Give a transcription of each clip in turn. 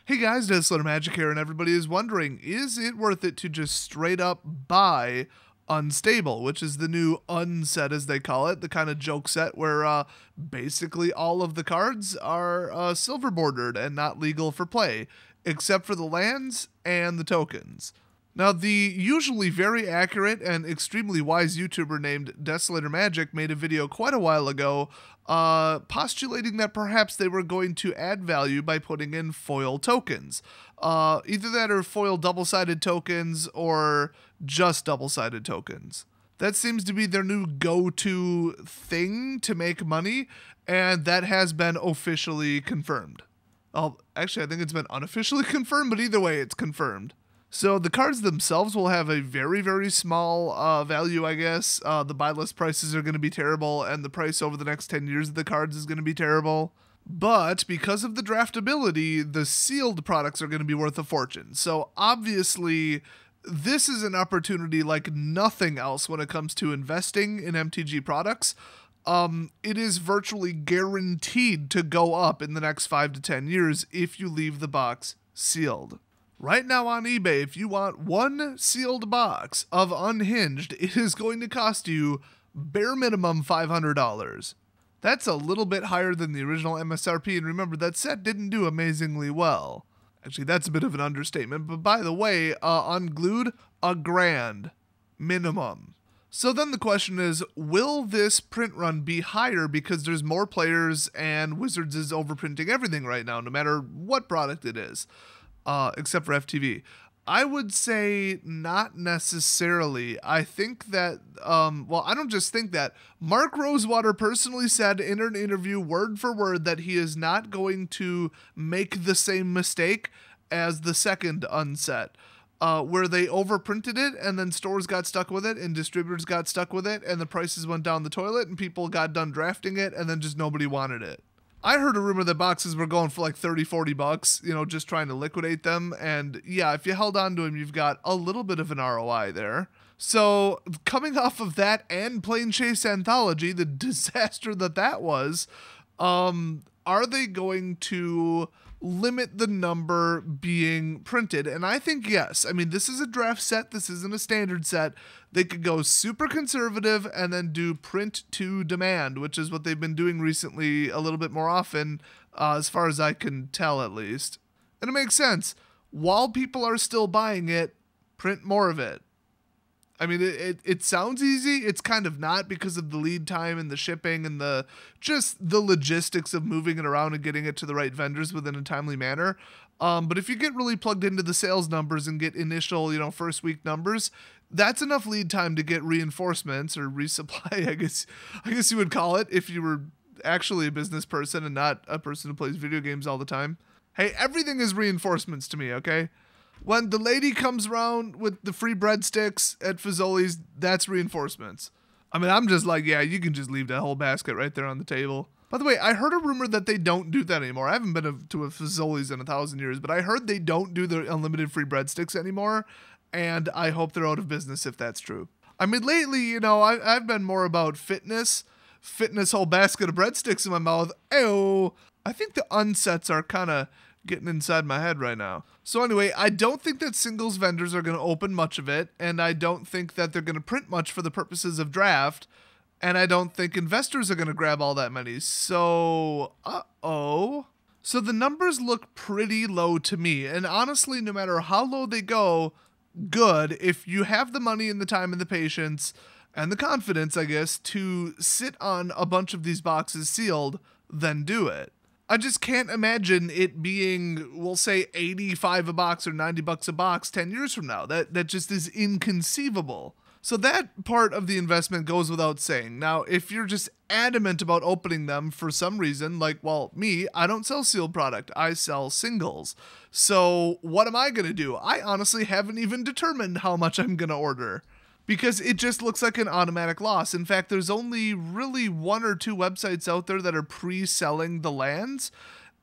Hey guys, Desler Magic here, and everybody is wondering, is it worth it to just straight up buy Unstable, which is the new unset as they call it, the kind of joke set where basically all of the cards are silver bordered and not legal for play, except for the lands and the tokens. Now, the usually very accurate and extremely wise YouTuber named Desolator Magic made a video quite a while ago postulating that perhaps they were going to add value by putting in foil tokens. Either that or foil double-sided tokens or just double-sided tokens. That seems to be their new go-to thing to make money, and that has been officially confirmed. Actually, I think it's been unofficially confirmed, but either way, it's confirmed. So the cards themselves will have a very, very small value, I guess. The buy list prices are going to be terrible, and the price over the next 10 years of the cards is going to be terrible. But because of the draftability, the sealed products are going to be worth a fortune. So obviously, this is an opportunity like nothing else when it comes to investing in MTG products. It is virtually guaranteed to go up in the next 5 to 10 years if you leave the box sealed. Right now on eBay, if you want one sealed box of Unhinged, it is going to cost you bare minimum $500. That's a little bit higher than the original MSRP, and remember, that set didn't do amazingly well. Actually, that's a bit of an understatement, but by the way, Unglued, $1,000 minimum. So then the question is, will this print run be higher because there's more players and Wizards is overprinting everything right now, no matter what product it is? Except for FTV. I would say not necessarily. I think that, I don't just think that. Mark Rosewater personally said in an interview, word for word, that he is not going to make the same mistake as the second unset, where they overprinted it and then stores got stuck with it and distributors got stuck with it and the prices went down the toilet and people got done drafting it and then just nobody wanted it. I heard a rumor that boxes were going for like $30-$40, just trying to liquidate them. And yeah, if you held on to them, you've got a little bit of an ROI there. So coming off of that and Planechase Anthology, the disaster that was, are they going to limit the number being printed? And I think yes. I mean, this is a draft set. This isn't a standard set. They could go super conservative and then do print to demand, which is what they've been doing recently a little bit more often, as far as I can tell at least. And it makes sense. While people are still buying it, print more of it. I mean, it sounds easy. It's kind of not because of the lead time and the shipping and the logistics of moving it around and getting it to the right vendors within a timely manner. But if you get really plugged into the sales numbers and get initial, first week numbers, that's enough lead time to get reinforcements or resupply, I guess you would call it, if you were actually a business person and not a person who plays video games all the time. Hey, everything is reinforcements to me, okay? When the lady comes around with the free breadsticks at Fazoli's, that's reinforcements. I mean, I'm just like, yeah, you can just leave that whole basket right there on the table. By the way, I heard a rumor that they don't do that anymore. I haven't been to a Fazoli's in 1,000 years, but I heard they don't do the unlimited free breadsticks anymore, and I hope they're out of business if that's true. I mean, lately, I've been more about fitness whole basket of breadsticks in my mouth. Ew. I think the unsets are kind of getting inside my head right now. So anyway, I don't think that singles vendors are going to open much of it, and I don't think that they're going to print much for the purposes of draft, and I don't think investors are going to grab all that many. So, So the numbers look pretty low to me, and honestly, no matter how low they go, good. If you have the money and the time and the patience and the confidence, I guess, to sit on a bunch of these boxes sealed, then do it. I just can't imagine it being, we'll say, $85 a box or $90 a box 10 years from now. That just is inconceivable. So that part of the investment goes without saying. Now, if you're just adamant about opening them for some reason, like, well, me, I don't sell sealed product. I sell singles. So what am I going to do? I honestly haven't even determined how much I'm going to order, because it just looks like an automatic loss. In fact, there's only really 1 or 2 websites out there that are pre-selling the lands.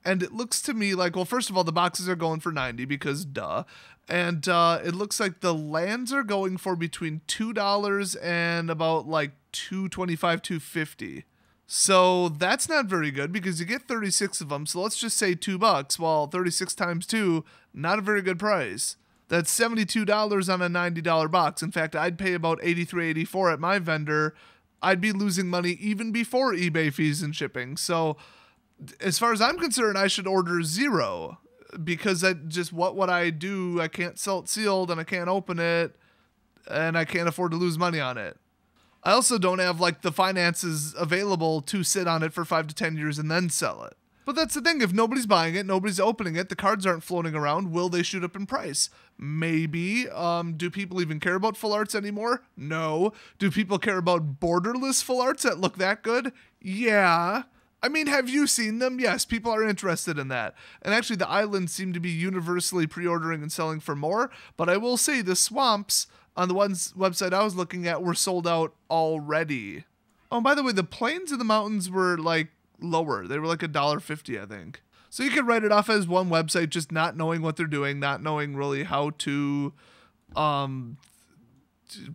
And it looks to me like, well, first of all, the boxes are going for $90 because duh. And it looks like the lands are going for between $2 and about like $2.25, $2.50. So that's not very good because you get 36 of them. So let's just say $2. Well, 36 times 2, not a very good price. That's $72 on a $90 box. In fact, I'd pay about $83.84 at my vendor. I'd be losing money even before eBay fees and shipping. So as far as I'm concerned, I should order 0 because what would I do? I can't sell it sealed and I can't open it and I can't afford to lose money on it. I also don't have like the finances available to sit on it for 5 to 10 years and then sell it. But that's the thing, if nobody's buying it, nobody's opening it, the cards aren't floating around, will they shoot up in price? Maybe. Do people even care about full arts anymore? No. Do people care about borderless full arts that look that good? Yeah. I mean, have you seen them? Yes, people are interested in that. And actually, the islands seem to be universally pre-ordering and selling for more, but I will say the swamps on the website I was looking at were sold out already. Oh, and by the way, the plains and the mountains were like lower. They were like $1.50, I think. So you could write it off as one website, just not knowing what they're doing, not knowing really how to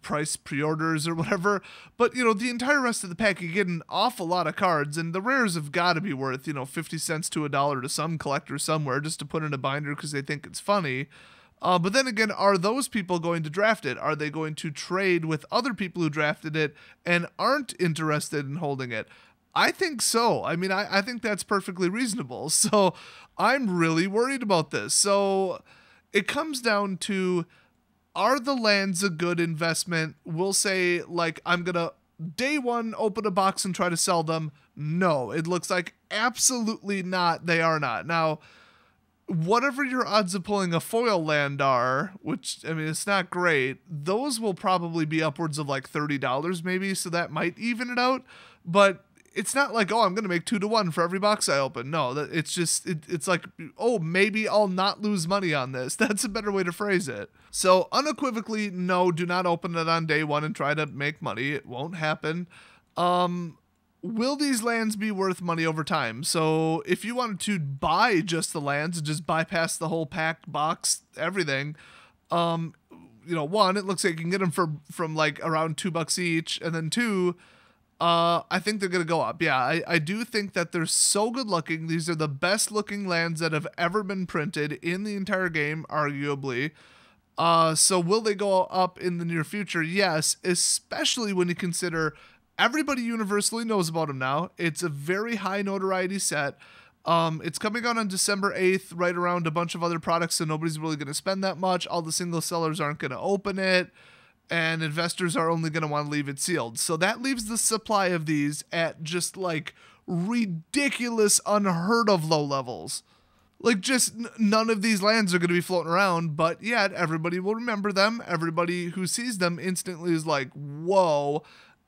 price pre-orders or whatever. But, the entire rest of the pack, you get an awful lot of cards, and the rares have got to be worth, 50 cents to $1 to some collector somewhere just to put in a binder because they think it's funny. But then again, are those people going to draft it? Are they going to trade with other people who drafted it and aren't interested in holding it? I think so. I mean, I think that's perfectly reasonable. So I'm really worried about this. So it comes down to, are the lands a good investment? We'll say, like, I'm going to day one open a box and try to sell them. No, it looks like absolutely not. They are not. Now, whatever your odds of pulling a foil land are, which, I mean, it's not great, those will probably be upwards of like $30 maybe, so that might even it out. But it's not like, oh, I'm going to make 2 to 1 for every box I open. No, it's just, it's like, oh, maybe I'll not lose money on this. That's a better way to phrase it. So unequivocally, no, do not open it on day one and try to make money. It won't happen. Will these lands be worth money over time? So if you wanted to buy just the lands and just bypass the whole pack, box, everything, one, it looks like you can get them from like around $2 each, and then 2, I think they're going to go up. Yeah, I do think that they're so good looking. These are the best looking lands that have ever been printed in the entire game, arguably. So will they go up in the near future? Yes, especially when you consider everybody universally knows about them now. It's a very high notoriety set. It's coming out on December 8th, right around a bunch of other products, so nobody's really going to spend that much. All the single sellers aren't going to open it, and investors are only going to want to leave it sealed. So that leaves the supply of these at just like ridiculous, unheard of low levels. Like just none of these lands are going to be floating around, but yet everybody will remember them. Everybody who sees them instantly is like, whoa.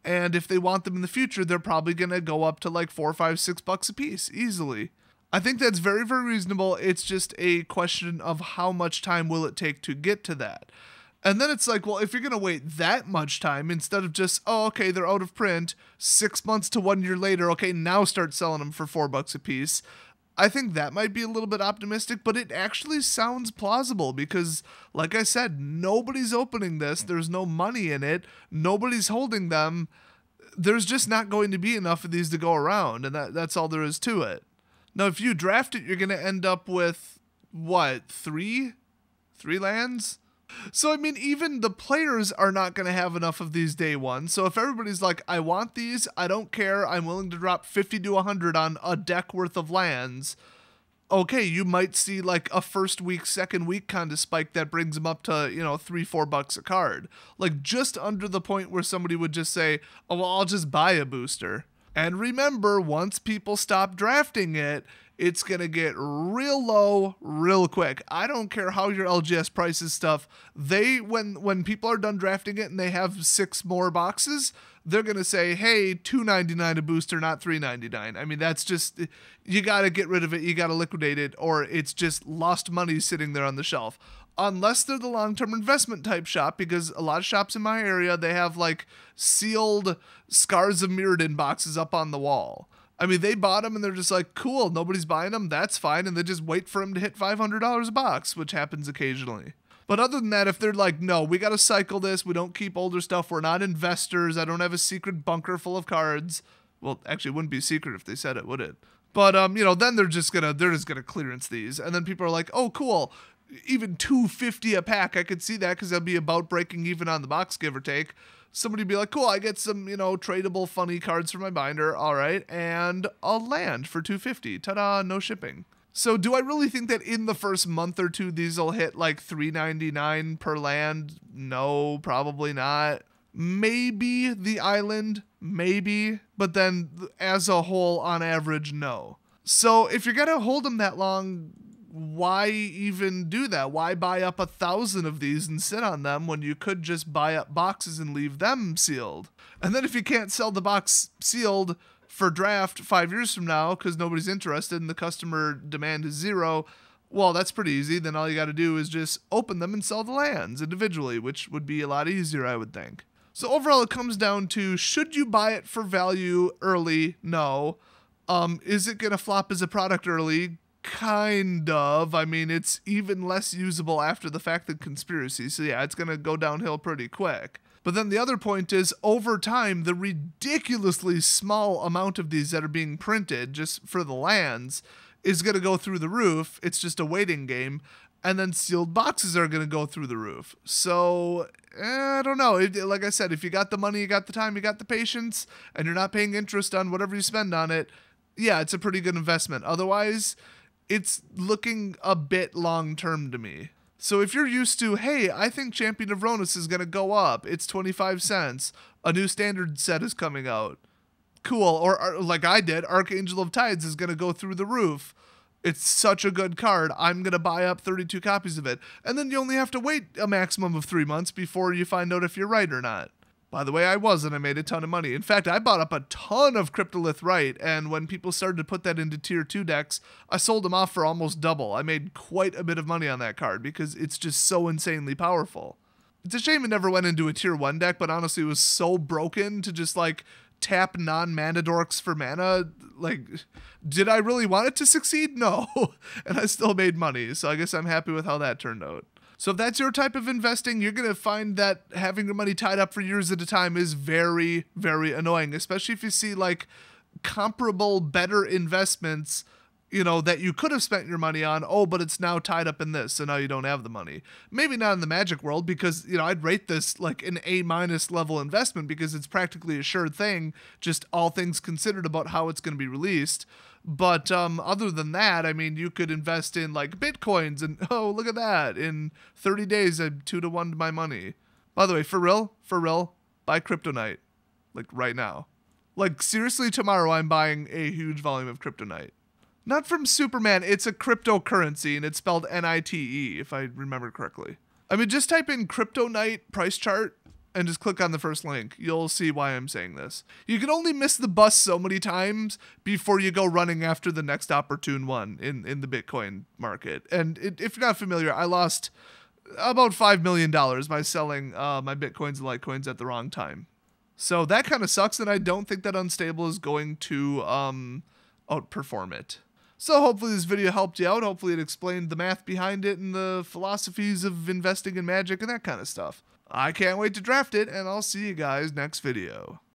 And if they want them in the future, they're probably going to go up to like $4, $5, $6 a piece easily. I think that's very, very reasonable. It's just a question of how much time will it take to get to that. And then it's like, well, if you're going to wait that much time, instead of just, oh, okay, they're out of print, 6 months to 1 year later, okay, now start selling them for $4 a piece. I think that might be a little bit optimistic, but it actually sounds plausible because, like I said, nobody's opening this. There's no money in it. Nobody's holding them. There's just not going to be enough of these to go around, and that's all there is to it. Now, if you draft it, you're going to end up with, what, 3 lands? So, I mean, even the players are not going to have enough of these day one. So if everybody's like, I want these, I don't care, I'm willing to drop 50 to 100 on a deck worth of lands, okay, you might see like a first week, second week kind of spike that brings them up to, $3, $4 a card. Like just under the point where somebody would just say, oh, well, I'll just buy a booster. And remember, once people stop drafting it, it's going to get real low real quick. I don't care how your LGS prices stuff. When people are done drafting it and they have 6 more boxes, they're going to say, hey, $2.99 a booster, not $3.99. I mean, that's just, you got to get rid of it. You got to liquidate it, or it's just lost money sitting there on the shelf. Unless they're the long-term investment type shop, because a lot of shops in my area, they have like sealed Scars of Mirrodin boxes up on the wall. I mean, they bought them and they're just like, cool, nobody's buying them, that's fine, and they just wait for them to hit $500 a box, which happens occasionally. But other than that, if they're like, no, we got to cycle this, we don't keep older stuff, we're not investors, I don't have a secret bunker full of cards, Well, actually, it wouldn't be a secret if they said it, would it? But then they're just gonna clearance these, and then people are like, oh, cool. Even $250 a pack, I could see that because they'll be about breaking even on the box, give or take. Somebody be like, cool, I get some, tradable funny cards for my binder, all right, and a land for $250. Ta-da, no shipping. So do I really think that in the first month or two these will hit like $3.99 per land? No, probably not. Maybe the island, maybe, but then as a whole, on average, no. So if you're gonna hold them that long, why even do that? Why buy up 1,000 of these and sit on them when you could just buy up boxes and leave them sealed? And then if you can't sell the box sealed for draft 5 years from now because nobody's interested and the customer demand is zero, well, that's pretty easy. Then all you got to do is just open them and sell the lands individually, which would be a lot easier, I would think. So overall, it comes down to, should you buy it for value early? No. Is it going to flop as a product early? Kind of. I mean, it's even less usable after the fact than Conspiracy. So yeah, it's going to go downhill pretty quick. But then the other point is, over time, the ridiculously small amount of these that are being printed just for the lands is going to go through the roof. It's just a waiting game. And then sealed boxes are going to go through the roof. So, I don't know. Like I said, if you got the money, you got the time, you got the patience, and you're not paying interest on whatever you spend on it, yeah, it's a pretty good investment. Otherwise, it's looking a bit long-term to me. So if you're used to, hey, I think Champion of Ronus is going to go up. It's 25 cents. A new standard set is coming out. Cool. Or like I did, Archangel of Tides is going to go through the roof. It's such a good card. I'm going to buy up 32 copies of it. And then you only have to wait a maximum of 3 months before you find out if you're right or not. By the way, I was, and I made a ton of money. In fact, I bought up a ton of Cryptolith Right, and when people started to put that into Tier 2 decks, I sold them off for almost double. I made quite a bit of money on that card because it's just so insanely powerful. It's a shame it never went into a Tier 1 deck, but honestly, it was so broken to just, tap non-mana dorks for mana. Did I really want it to succeed? No. And I still made money, so I guess I'm happy with how that turned out. So if that's your type of investing, you're going to find that having your money tied up for years at a time is very, very annoying, especially if you see comparable better investments, that you could have spent your money on. Oh, but it's now tied up in this, so now you don't have the money. Maybe not in the Magic world because, I'd rate this like an A- level investment because it's practically a sure thing, just all things considered about how it's going to be released. But other than that, I mean, you could invest in Bitcoins and, oh, look at that. In 30 days, I'm 2-to-1 to my money. By the way, for real, buy Kryptonite. Right now. Seriously, tomorrow I'm buying a huge volume of Kryptonite. Not from Superman, it's a cryptocurrency and it's spelled N-I-T-E, if I remember correctly. I mean, just type in Kryptonite price chart and just click on the first link. You'll see why I'm saying this. You can only miss the bus so many times before you go running after the next opportune one in the Bitcoin market. And if you're not familiar, I lost about $5 million by selling my Bitcoins and Litecoins at the wrong time. So that kind of sucks, and I don't think that Unstable is going to outperform it. So hopefully this video helped you out. Hopefully it explained the math behind it and the philosophies of investing in Magic and that kind of stuff. I can't wait to draft it, and I'll see you guys next video.